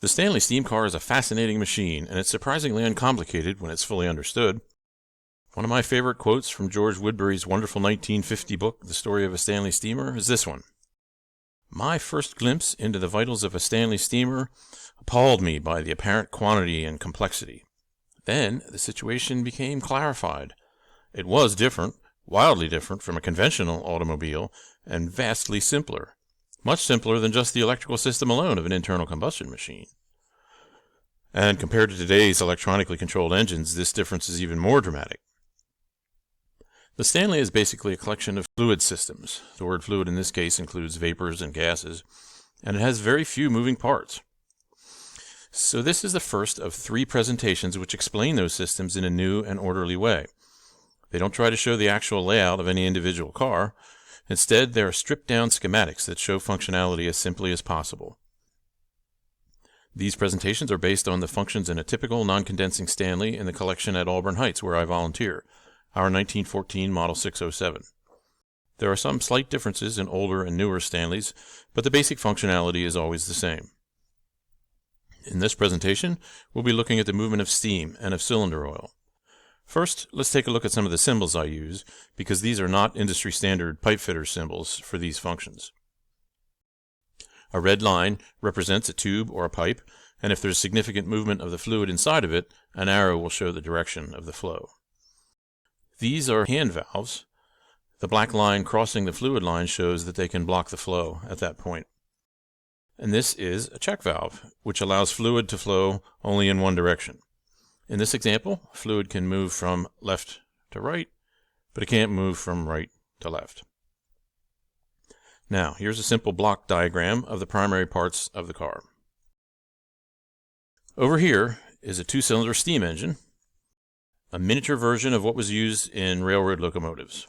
The Stanley steam car is a fascinating machine, and it's surprisingly uncomplicated when it's fully understood. One of my favorite quotes from George Woodbury's wonderful 1950 book, The Story of a Stanley Steamer, is this one. "My first glimpse into the vitals of a Stanley steamer appalled me by the apparent quantity and complexity. Then the situation became clarified. It was different, wildly different from a conventional automobile, and vastly simpler. Much simpler than just the electrical system alone of an internal combustion machine. And compared to today's electronically controlled engines, this difference is even more dramatic. The Stanley is basically a collection of fluid systems. The word fluid in this case includes vapors and gases, and it has very few moving parts. So this is the first of 3 presentations which explain those systems in a new and orderly way. They don't try to show the actual layout of any individual car. Instead, they are stripped-down schematics that show functionality as simply as possible. These presentations are based on the functions in a typical non-condensing Stanley in the collection at Auburn Heights, where I volunteer, our 1914 Model 607. There are some slight differences in older and newer Stanleys, but the basic functionality is always the same. In this presentation, we'll be looking at the movement of steam and of cylinder oil. First, let's take a look at some of the symbols I use, because these are not industry standard pipe fitter symbols for these functions. A red line represents a tube or a pipe, and if there's significant movement of the fluid inside of it, an arrow will show the direction of the flow. These are hand valves. The black line crossing the fluid line shows that they can block the flow at that point. And this is a check valve, which allows fluid to flow only in one direction. In this example, fluid can move from left to right, but it can't move from right to left. Now, here's a simple block diagram of the primary parts of the car. Over here is a 2-cylinder steam engine, a miniature version of what was used in railroad locomotives.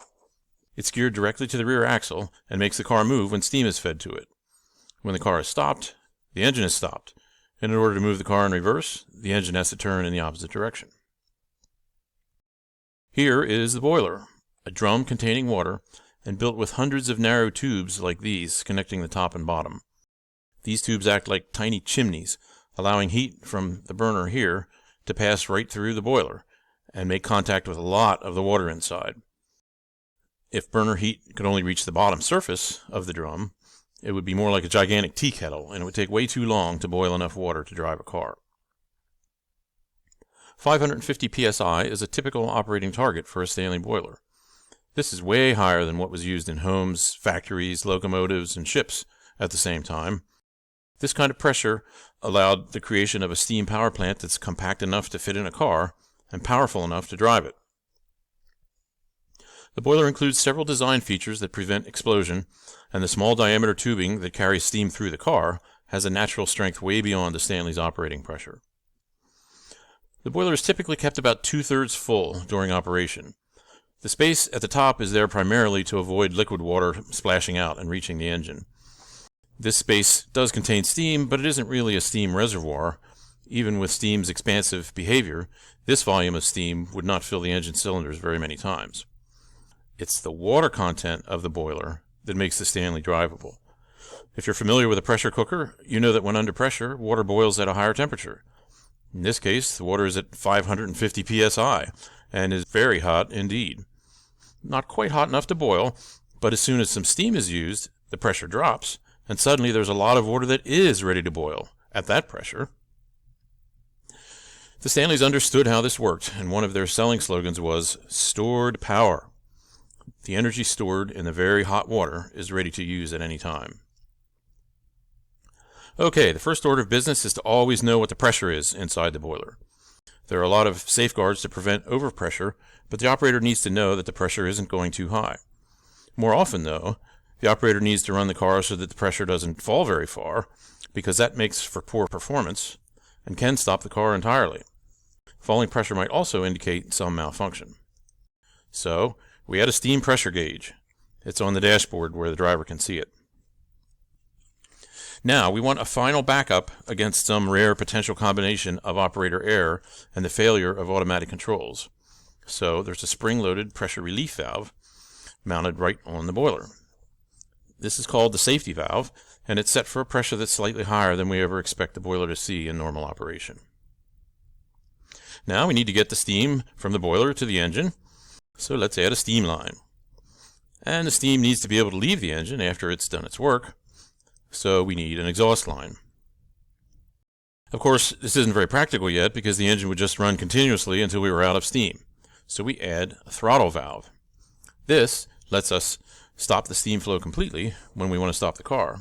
It's geared directly to the rear axle and makes the car move when steam is fed to it. When the car is stopped, the engine is stopped. And in order to move the car in reverse, the engine has to turn in the opposite direction. Here is the boiler, a drum containing water and built with hundreds of narrow tubes like these connecting the top and bottom. These tubes act like tiny chimneys, allowing heat from the burner here to pass right through the boiler and make contact with a lot of the water inside. If burner heat could only reach the bottom surface of the drum, it would be more like a gigantic tea kettle, and it would take way too long to boil enough water to drive a car. 550 psi is a typical operating target for a Stanley boiler. This is way higher than what was used in homes, factories, locomotives, and ships at the same time. This kind of pressure allowed the creation of a steam power plant that's compact enough to fit in a car and powerful enough to drive it. The boiler includes several design features that prevent explosion, and the small diameter tubing that carries steam through the car has a natural strength way beyond the Stanley's operating pressure. The boiler is typically kept about 2/3 full during operation. The space at the top is there primarily to avoid liquid water splashing out and reaching the engine. This space does contain steam, but it isn't really a steam reservoir. Even with steam's expansive behavior, this volume of steam would not fill the engine cylinders very many times. It's the water content of the boiler that makes the Stanley drivable. If you're familiar with a pressure cooker, you know that when under pressure, water boils at a higher temperature. In this case, the water is at 550 psi and is very hot indeed. Not quite hot enough to boil, but as soon as some steam is used, the pressure drops, and suddenly there's a lot of water that is ready to boil at that pressure. The Stanleys understood how this worked, and one of their selling slogans was, "Stored power." The energy stored in the very hot water is ready to use at any time. Okay, the first order of business is to always know what the pressure is inside the boiler. There are a lot of safeguards to prevent overpressure, but the operator needs to know that the pressure isn't going too high. More often, though, the operator needs to run the car so that the pressure doesn't fall very far, because that makes for poor performance and can stop the car entirely. Falling pressure might also indicate some malfunction. So, we add a steam pressure gauge. It's on the dashboard where the driver can see it. Now, we want a final backup against some rare potential combination of operator error and the failure of automatic controls. So, there's a spring-loaded pressure relief valve mounted right on the boiler. This is called the safety valve, and it's set for a pressure that's slightly higher than we ever expect the boiler to see in normal operation. Now we need to get the steam from the boiler to the engine, so let's add a steam line. And the steam needs to be able to leave the engine after it's done its work, so we need an exhaust line. Of course, this isn't very practical yet because the engine would just run continuously until we were out of steam. So we add a throttle valve. This lets us stop the steam flow completely when we want to stop the car,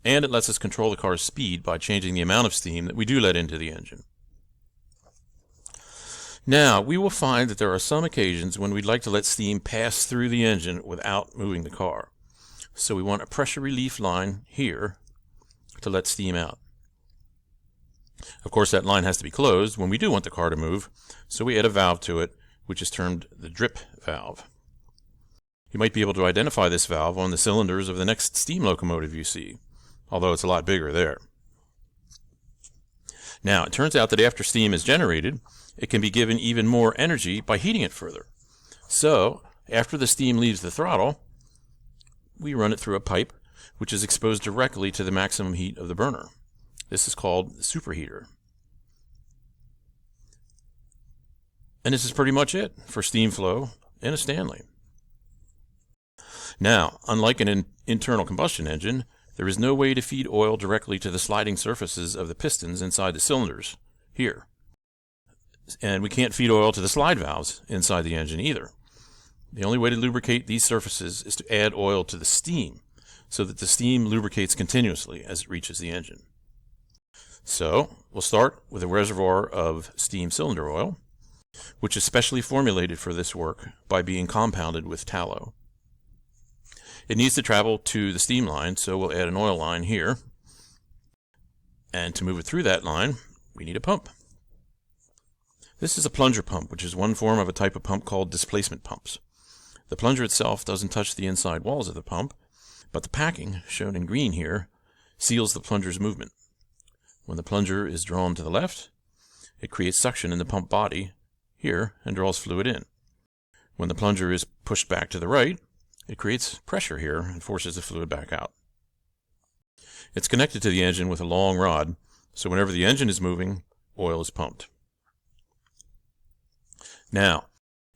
and it lets us control the car's speed by changing the amount of steam that we do let into the engine. Now, we will find that there are some occasions when we'd like to let steam pass through the engine without moving the car. So we want a pressure relief line here to let steam out. Of course, that line has to be closed when we do want the car to move, so we add a valve to it, which is termed the drip valve. You might be able to identify this valve on the cylinders of the next steam locomotive you see, although it's a lot bigger there. Now, it turns out that after steam is generated, it can be given even more energy by heating it further. So, after the steam leaves the throttle, we run it through a pipe which is exposed directly to the maximum heat of the burner. This is called the superheater. And this is pretty much it for steam flow in a Stanley. Now, unlike an internal combustion engine, there is no way to feed oil directly to the sliding surfaces of the pistons inside the cylinders, here. And we can't feed oil to the slide valves inside the engine either. The only way to lubricate these surfaces is to add oil to the steam, so that the steam lubricates continuously as it reaches the engine. So, we'll start with a reservoir of steam cylinder oil, which is specially formulated for this work by being compounded with tallow. It needs to travel to the steam line, so we'll add an oil line here. And to move it through that line, we need a pump. This is a plunger pump, which is one form of a type of pump called displacement pumps. The plunger itself doesn't touch the inside walls of the pump, but the packing, shown in green here, seals the plunger's movement. When the plunger is drawn to the left, it creates suction in the pump body here and draws fluid in. When the plunger is pushed back to the right, it creates pressure here and forces the fluid back out. It's connected to the engine with a long rod, so whenever the engine is moving, oil is pumped. Now,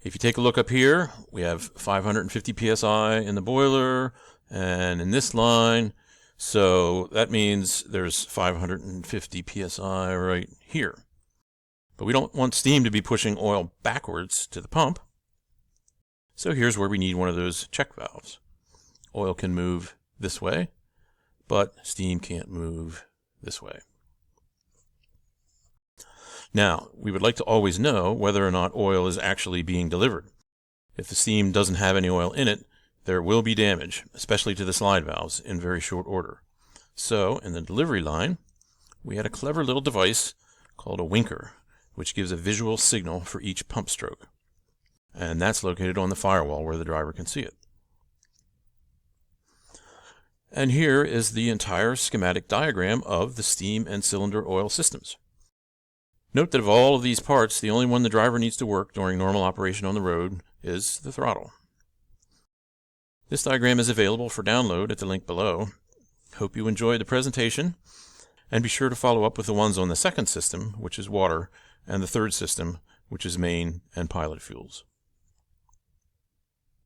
if you take a look up here, we have 550 psi in the boiler, and in this line, so that means there's 550 psi right here. But we don't want steam to be pushing oil backwards to the pump, so here's where we need one of those check valves. Oil can move this way, but steam can't move this way. Now, we would like to always know whether or not oil is actually being delivered. If the steam doesn't have any oil in it, there will be damage, especially to the slide valves, in very short order. So, in the delivery line, we had a clever little device called a winker, which gives a visual signal for each pump stroke. And that's located on the firewall where the driver can see it. And here is the entire schematic diagram of the steam and cylinder oil systems. Note that of all of these parts, the only one the driver needs to work during normal operation on the road is the throttle. This diagram is available for download at the link below. Hope you enjoyed the presentation, and be sure to follow up with the ones on the second system, which is water, and the third system, which is main and pilot fuels.